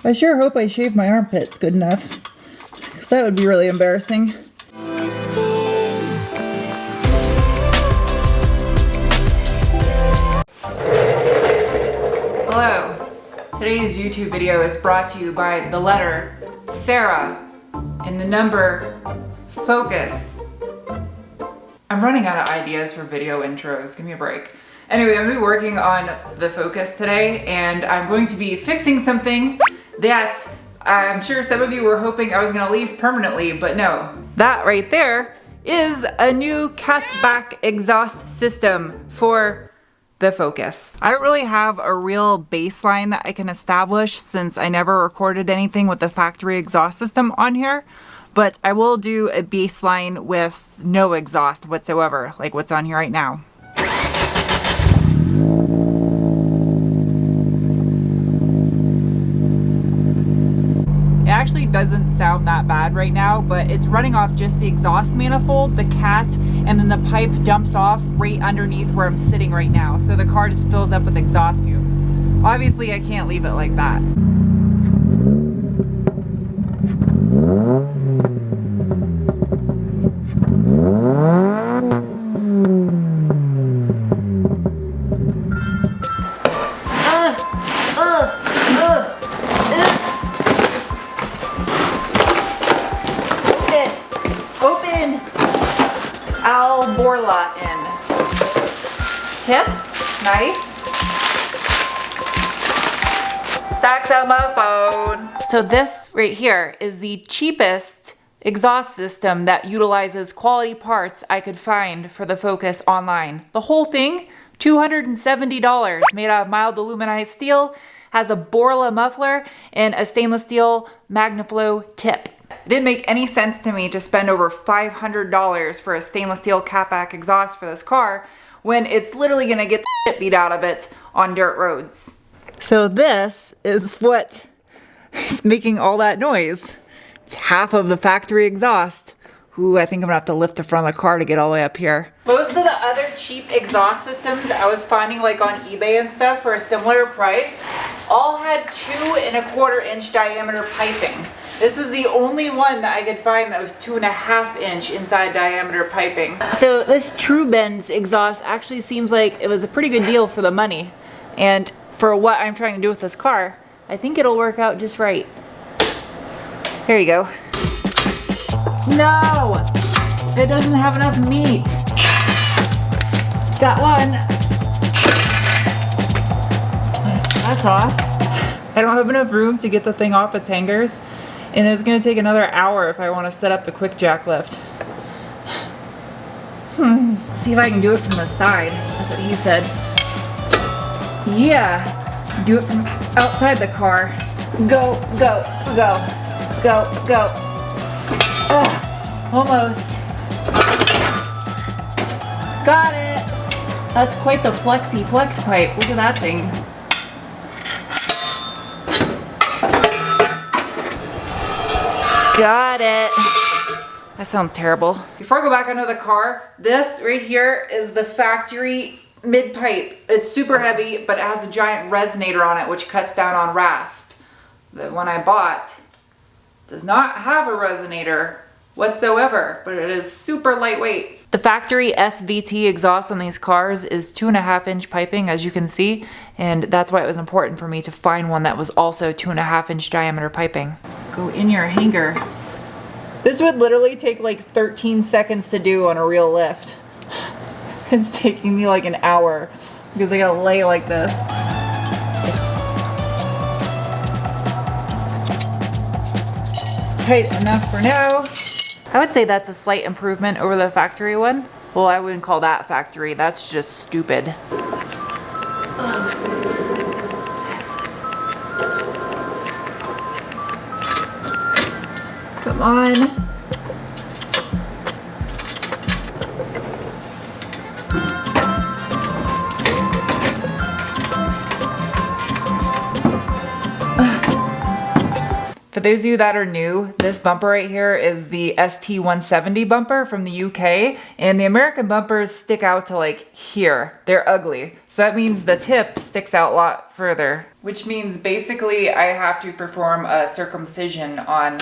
I sure hope I shaved my armpits good enough, because that would be really embarrassing. Hello. Today's YouTube video is brought to you by the letter Sarah and the number focus. I'm running out of ideas for video intros. Give me a break. Anyway, I'm going to be working on the focus today, and I'm going to be fixing something that I'm sure some of you were hoping I was going to leave permanently, but no. That right there is a new cat's back exhaust system for the focus. I don't really have a real baseline that I can establish since I never recorded anything with the factory exhaust system on here, but I will do a baseline with no exhaust whatsoever, like what's on here right now. It actually doesn't sound that bad right now, but it's running off just the exhaust manifold, the cat, and then the pipe dumps off right underneath where I'm sitting right now. So the car just fills up with exhaust fumes. Obviously, I can't leave it like that. Tip, nice. Saxophone. So this right here is the cheapest exhaust system that utilizes quality parts I could find for the Focus online. The whole thing, $270, made out of mild aluminized steel, has a Borla muffler and a stainless steel MagnaFlow tip. It didn't make any sense to me to spend over $500 for a stainless steel catback exhaust for this car when it's literally gonna get the shit beat out of it on dirt roads. So this is what is making all that noise. It's half of the factory exhaust. Ooh, I think I'm gonna have to lift the front of the car to get all the way up here. Most of the other cheap exhaust systems I was finding like on eBay and stuff for a similar price all had 2¼ inch diameter piping. This is the only one that I could find that was 2½ inch inside diameter piping. So this True Bends exhaust actually seems like it was a pretty good deal for the money. And for what I'm trying to do with this car, I think it'll work out just right. Here you go. No! It doesn't have enough meat. Got one. That's off. I don't have enough room to get the thing off its hangers, and it's gonna take another hour if I want to set up the quick jack lift. See if I can do it from the side. That's what he said. Yeah, do it from outside the car. Go, go, go, go, go. Ugh, almost. Got it. That's quite the flexy flex pipe. Look at that thing. Got it. That sounds terrible. Before I go back under the car, this right here is the factory mid pipe. It's super heavy, but it has a giant resonator on it, which cuts down on rasp. The one I bought does not have a resonator whatsoever, but it is super lightweight. The factory SVT exhaust on these cars is 2½ inch piping, as you can see, and that's why it was important for me to find one that was also 2½ inch diameter piping. Go in your hanger. This would literally take like 13 seconds to do on a real lift. It's taking me like an hour because I gotta lay like this. It's tight enough for now. I would say that's a slight improvement over the factory one. Well, I wouldn't call that factory. That's just stupid. Come on. For those of you that are new, this bumper right here is the ST170 bumper from the UK, and the American bumpers stick out to like here. They're ugly. So that means the tip sticks out a lot further, which means basically I have to perform a circumcision on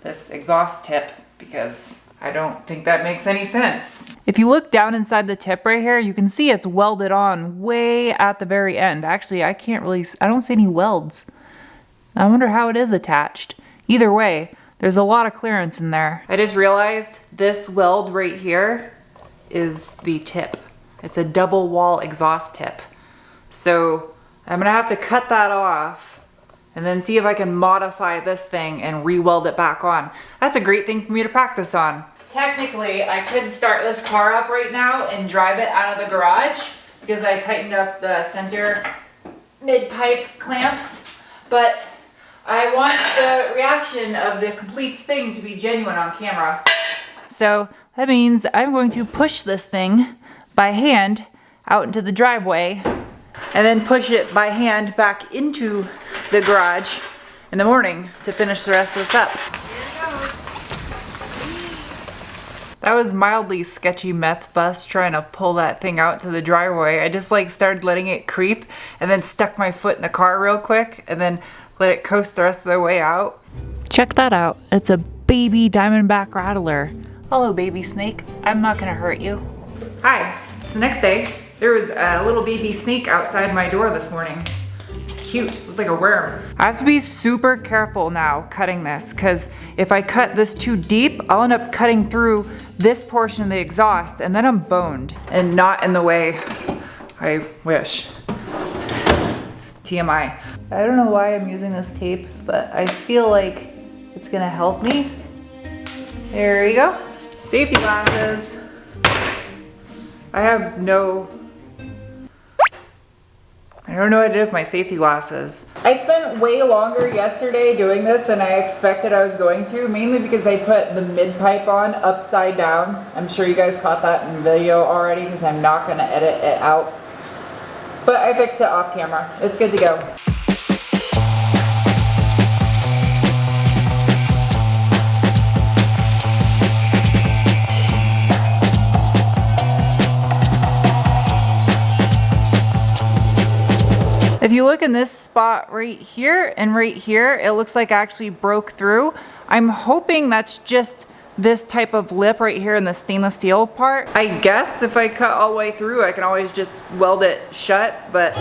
this exhaust tip because I don't think that makes any sense. If you look down inside the tip right here, you can see it's welded on way at the very end. Actually, I don't see any welds. I wonder how it is attached. Either way, there's a lot of clearance in there. I just realized this weld right here is the tip. It's a double wall exhaust tip. So I'm gonna have to cut that off and then see if I can modify this thing and re-weld it back on. That's a great thing for me to practice on. Technically, I could start this car up right now and drive it out of the garage because I tightened up the center mid-pipe clamps, but I want the reaction of the complete thing to be genuine on camera. So that means I'm going to push this thing by hand out into the driveway and then push it by hand back into the garage in the morning to finish the rest of this up. That was mildly sketchy meth bust trying to pull that thing out to the driveway. I just like started letting it creep and then stuck my foot in the car real quick and then let it coast the rest of the way out. Check that out. It's a baby diamondback rattler. Hello, baby snake. I'm not gonna hurt you. Hi, it's the next day. There was a little baby snake outside my door this morning. It's cute, looked like a worm. I have to be super careful now cutting this because if I cut this too deep, I'll end up cutting through this portion of the exhaust and then I'm boned and not in the way I wish. TMI. I don't know why I'm using this tape, but I feel like it's gonna help me. There you go. Safety glasses. I don't know what I did with my safety glasses. I spent way longer yesterday doing this than I expected I was going to, mainly because they put the mid-pipe on upside down. I'm sure you guys caught that in the video already because I'm not gonna edit it out. But I fixed it off camera. It's good to go. If you look in this spot right here and right here, it looks like I actually broke through. I'm hoping that's just this type of lip right here in the stainless steel part. I guess if I cut all the way through, I can always just weld it shut, but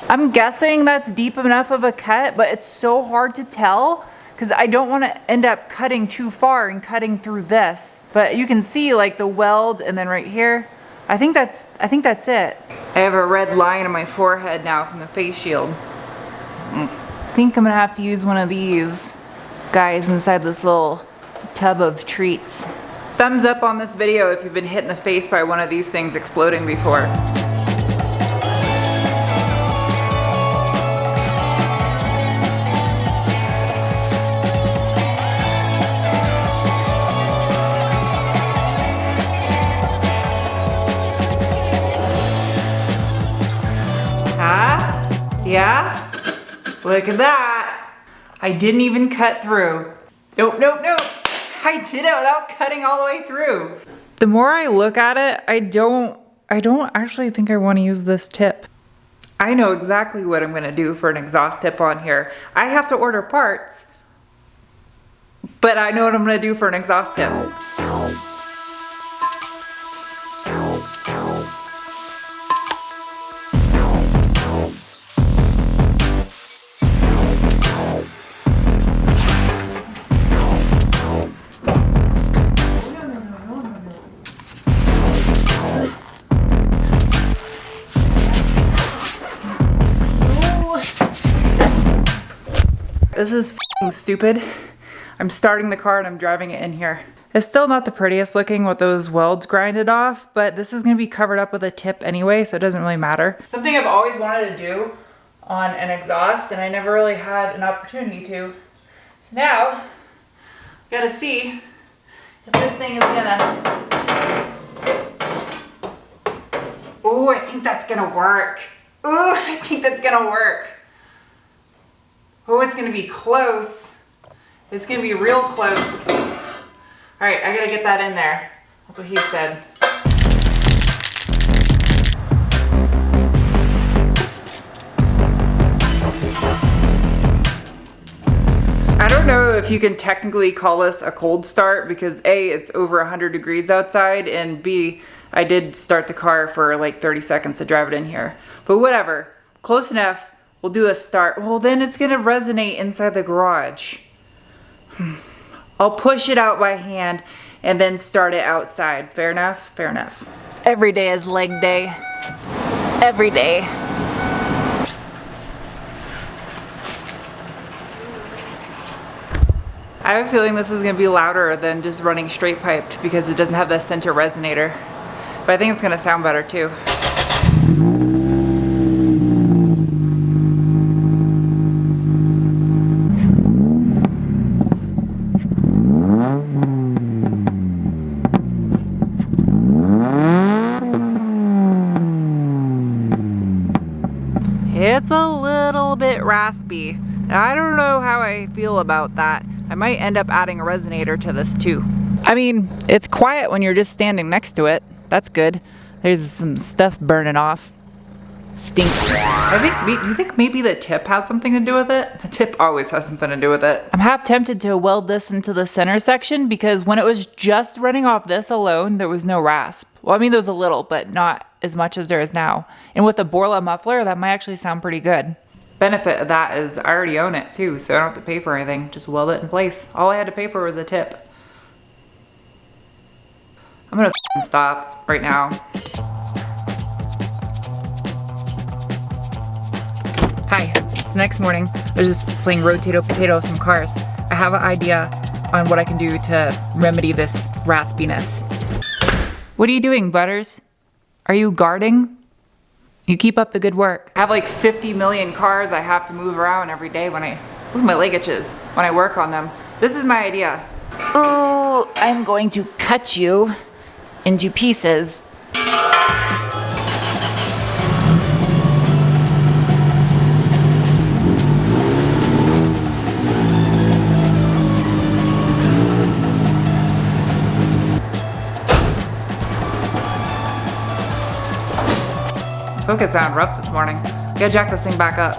I'm guessing that's deep enough of a cut, but it's so hard to tell because I don't want to end up cutting too far and cutting through this. But you can see like the weld and then right here, I think that's it. I have a red line on my forehead now from the face shield. I think I'm gonna have to use one of these guys inside this little tub of treats. Thumbs up on this video if you've been hit in the face by one of these things exploding before. Yeah? Look at that. I didn't even cut through. Nope. I did it without cutting all the way through. The more I look at it, I don't actually think I want to use this tip. I know exactly what I'm going to do for an exhaust tip on here. I have to order parts, but I know what I'm going to do for an exhaust tip. This is f***ing stupid. I'm starting the car and I'm driving it in here. It's still not the prettiest looking with those welds grinded off, but this is gonna be covered up with a tip anyway, so it doesn't really matter. Something I've always wanted to do on an exhaust, and I never really had an opportunity to. So now, gotta see if this thing is gonna... Ooh, I think that's gonna work. Ooh, I think that's gonna work. Oh, it's gonna be close. It's gonna be real close. All right, I gotta get that in there. That's what he said. I don't know if you can technically call this a cold start because A, it's over 100 degrees outside, and B, I did start the car for like 30 seconds to drive it in here. But whatever, close enough, we'll do a start. Well, then it's gonna resonate inside the garage. I'll push it out by hand and then start it outside. Fair enough? Fair enough. Every day is leg day. Every day. I have a feeling this is going to be louder than just running straight piped because it doesn't have the center resonator. But I think it's going to sound better too. It's a little bit raspy. I don't know how I feel about that. I might end up adding a resonator to this too. I mean, it's quiet when you're just standing next to it. That's good. There's some stuff burning off. Stinks. Do you think maybe the tip has something to do with it? The tip always has something to do with it. I'm half tempted to weld this into the center section because when it was just running off this alone, there was no rasp. Well, I mean, there was a little, but not as much as there is now. And with a Borla muffler, that might actually sound pretty good. Benefit of that is I already own it too, so I don't have to pay for anything. Just weld it in place. All I had to pay for was a tip. I'm gonna stop right now. Hi, it's the next morning. I was just playing Rotato Potato with some cars. I have an idea on what I can do to remedy this raspiness. What are you doing, Butters? Are you guarding? You keep up the good work. I have like 50 million cars I have to move around every day when with my leg itches, when I work on them. This is my idea. Oh, I'm going to cut you into pieces. Focus sounded rough this morning. Gotta jack this thing back up.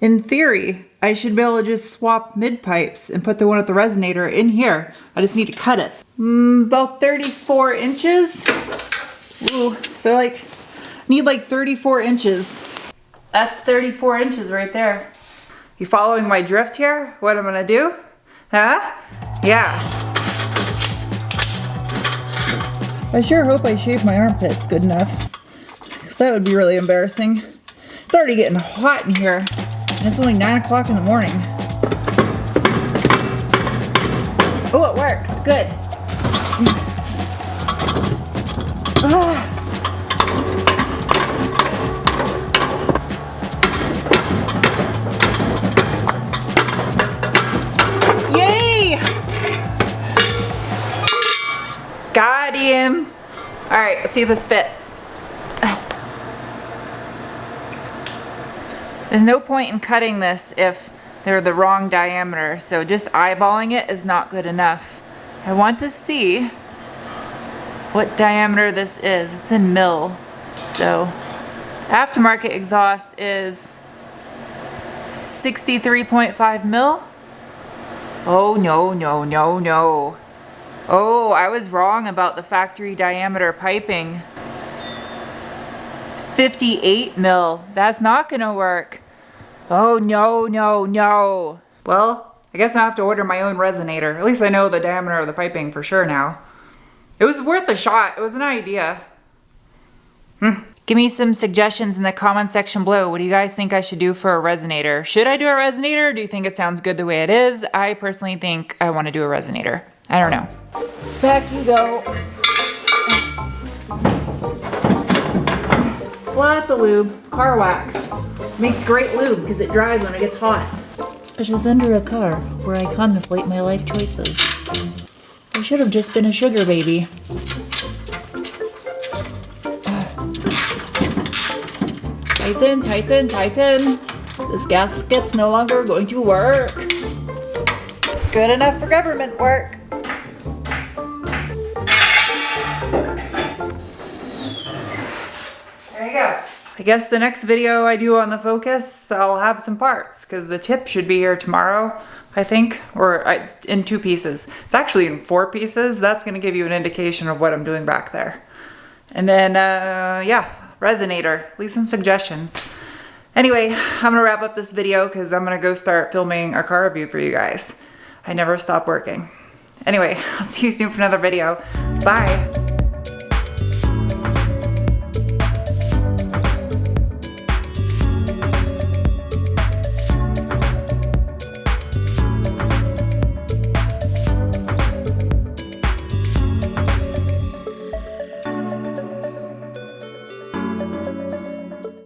In theory, I should be able to just swap mid pipes and put the one with the resonator in here. I just need to cut it. About 34 inches. Ooh, so like, need like 34 inches. That's 34 inches right there. You following my drift here? What I'm gonna do? Huh? Yeah. I sure hope I shave my armpits good enough, because that would be really embarrassing. It's already getting hot in here, and it's only 9 o'clock in the morning. Oh, it works. Good. Ah. Got him. All right, let's see if this fits. There's no point in cutting this if they're the wrong diameter, so just eyeballing it is not good enough. I want to see what diameter this is. It's in mil. So aftermarket exhaust is 63.5 mil. Oh, no, no, no, no. Oh, I was wrong about the factory diameter piping. It's 58 mil. That's not gonna work. Oh, no, no, no. Well, I guess I have to order my own resonator. At least I know the diameter of the piping for sure now. It was worth a shot. It was an idea. Give me some suggestions in the comment section below. What do you guys think I should do for a resonator? Should I do a resonator? Or do you think it sounds good the way it is? I personally think I want to do a resonator. I don't know. Back you go. Lots of lube. Car wax. Makes great lube because it dries when it gets hot. It is under a car where I contemplate my life choices. I should have just been a sugar baby. Tighten, tighten, tighten. This gasket's no longer going to work. Good enough for government work. There you go. I guess the next video I do on the Focus, I'll have some parts because the tip should be here tomorrow, I think, or it's in 2 pieces. It's actually in 4 pieces. That's going to give you an indication of what I'm doing back there. And then, yeah, resonator. Leave some suggestions. Anyway, I'm going to wrap up this video because I'm going to go start filming a car review for you guys. I never stop working. Anyway, I'll see you soon for another video. Bye.